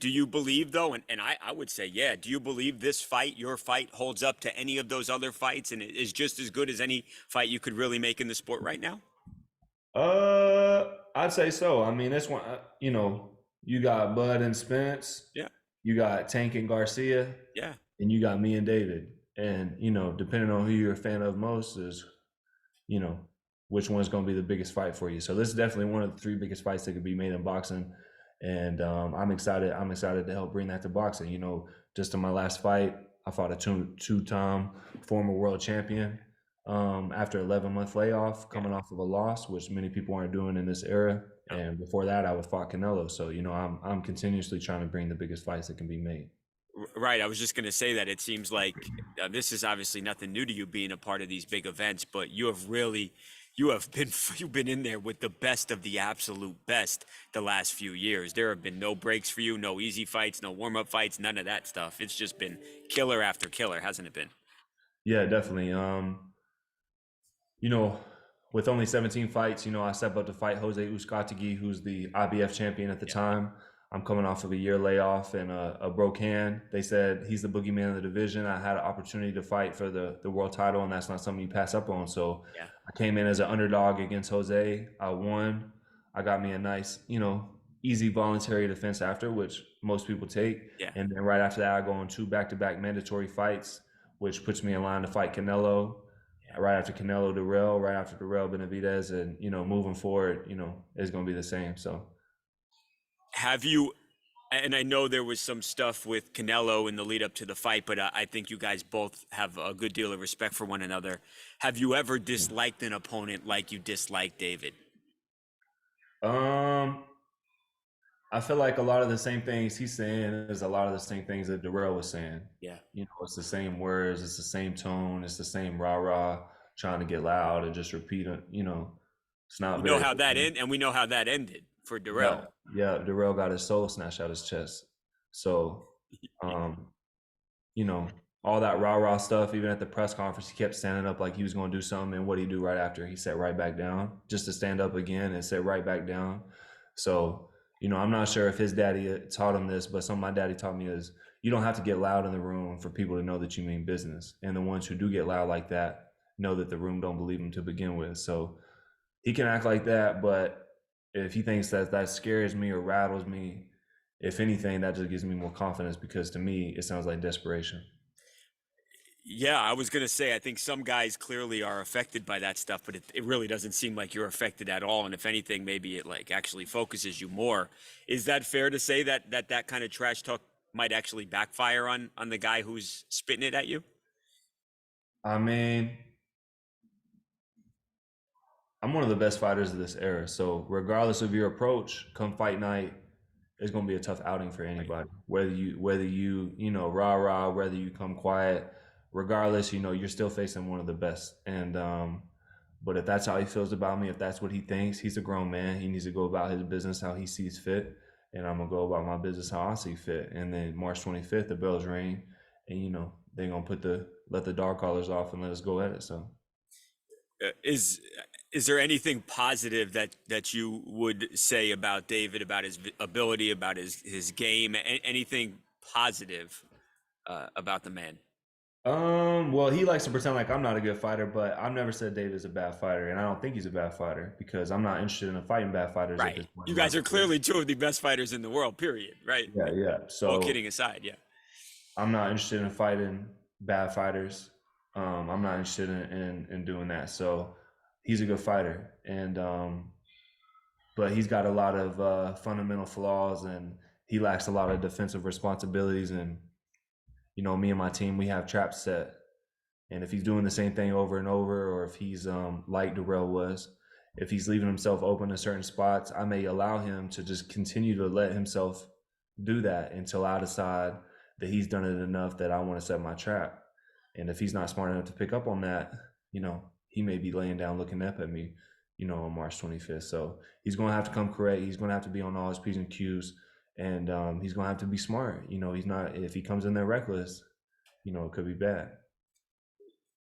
Do you believe though, and I would say, yeah, do you believe this fight, your fight, holds up to any of those other fights and is just as good as any fight you could really make in the sport right now? I'd say so. I mean, this one, you got Bud and Spence, Yeah, you got Tank and Garcia, yeah. and you got me and David. And, depending on who you're a fan of most is, you know, which one's going to be the biggest fight for you. So this is definitely one of the three biggest fights that could be made in boxing. And I'm excited. I'm excited to help bring that to boxing. Just in my last fight, I fought a two-time former world champion after 11-month layoff, Yeah. coming off of a loss, which many people aren't doing in this era. No. And before that, I would fought Canelo. So I'm continuously trying to bring the biggest fights that can be made. Right. I was just going to say that it seems like this is obviously nothing new to you being a part of these big events, but you've been in there with the best of the absolute best the last few years. There have been no breaks for you, no easy fights, no warm-up fights, none of that stuff. It's just been killer after killer, hasn't it been? Yeah, definitely. You know, with only 17 fights, I stepped up to fight Jose Uzcategui, who's the IBF champion at the Yeah. time. I'm coming off of a year layoff and a broke hand. They said he's the boogeyman of the division. I had an opportunity to fight for the world title, and that's not something you pass up on. So Yeah. I came in as an underdog against Jose. I won. I got me a nice, easy voluntary defense after, which most people take. Yeah. And then right after that, I go on two back-to-back mandatory fights, which puts me in line to fight Canelo. Yeah. Right after Canelo, Durrell, right after Durrell, Benavidez, and moving forward, it's going to be the same. So Have you, and I know there was some stuff with Canelo in the lead up to the fight, but I think you guys both have a good deal of respect for one another. Have you ever disliked an opponent like you dislike David? um, I feel like a lot of the same things he's saying is a lot of the same things that Durrell was saying. Yeah. It's the same words, it's the same tone, it's the same rah rah, trying to get loud and just repeat it. It's We not know very. how that end, and we know how that ended for Yeah, Darrell. yeah. Durrell got his soul snatched out his chest. So, Yeah. um, you know, all that rah rah stuff. Even at the press conference, he kept standing up like he was going to do something, and what did he do right after? He sat right back down, just to stand up again and sit right back down. So, I'm not sure if his daddy taught him this, but something my daddy taught me is you don't have to get loud in the room for people to know that you mean business. And the ones who do get loud like that know that the room don't believe him to begin with. So he can act like that, but if he thinks that scares me or rattles me, if anything, that just gives me more confidence because to me, it sounds like desperation. Yeah, I was gonna say I think some guys clearly are affected by that stuff, but it really doesn't seem like you're affected at all. And if anything, maybe it like actually focuses you more. Is that fair to say that that kind of trash talk might actually backfire on the guy who's spitting it at you? I mean, I'm one of the best fighters of this era. So regardless of your approach, come fight night, it's gonna be a tough outing for Right. anybody. Whether you rah rah, whether you come quiet, regardless, you're still facing one of the best. And but if that's how he feels about me, if that's what he thinks, he's a grown man. He needs to go about his business how he sees fit, and I'm gonna go about my business how I see fit. And then March 25th, the bells ring, and they're gonna let the dog collars off and let us go at it. So. Is there anything positive that you would say about David, about his ability, about his game, anything positive about the man? Well, he likes to pretend like I'm not a good fighter, but I've never said David's a bad fighter, and I don't think he's a bad fighter because I'm not interested in fighting bad fighters at Right. this point You in my guys are career. clearly two of the best fighters in the world, period. Right. Yeah, yeah. All So kidding aside, yeah. I'm not interested in fighting bad fighters. I'm not interested in doing that. So he's a good fighter, and but he's got a lot of fundamental flaws, and he lacks a lot of defensive responsibilities. And me and my team, we have traps set. And if he's doing the same thing over and over, or if he's like Darrell was, if he's leaving himself open in certain spots, I may allow him to just continue to let himself do that until I decide that he's done it enough that I want to set my trap. And if he's not smart enough to pick up on that, he may be laying down looking up at me, on March 25th. So he's going to have to come correct. He's going to have to be on all his P's and Q's. And he's going to have to be smart. He's not, if he comes in there reckless, it could be bad.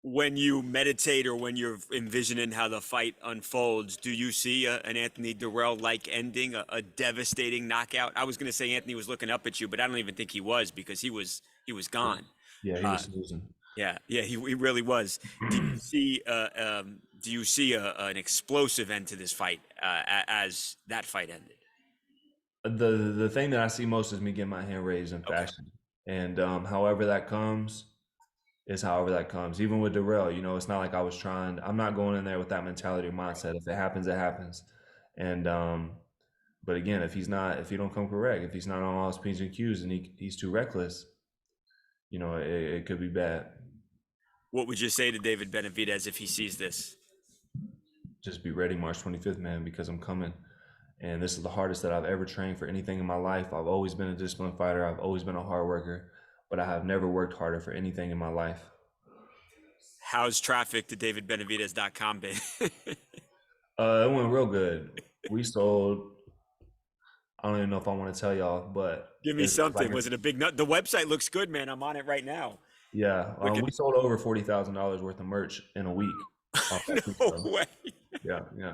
When you meditate or when you're envisioning how the fight unfolds, do you see an Anthony Durrell-like ending, a devastating knockout? I was going to say Anthony was looking up at you, but I don't even think he was, because he was gone. Yeah, he Uh, was snoozing. yeah, yeah, he really was. Do you see an explosive end to this fight as that fight ended? The thing that I see most is me getting my hand raised in Okay. fashion, and however that comes is however that comes. Even with Darrell, it's not like I was trying. I'm not going in there with that mentality or mindset. If it happens, it happens. And but again, if he don't come correct, if he's not on all his p's and q's, and he's too reckless, it could be bad. What would you say to David Benavidez if he sees this? Just be ready March 25th, man, because I'm coming. And this is the hardest that I've ever trained for anything in my life. I've always been a disciplined fighter. I've always been a hard worker, but I have never worked harder for anything in my life. How's traffic to davidbenavidez.com been? It went real good. We sold. I don't even know if I want to tell y'all, but Give me it's like, something. Was it a big nut? The website looks good, man. I'm on it right now. yeah, Look at we sold over $40,000 worth of merch in a week off that no pre-sale. way. Yeah, yeah.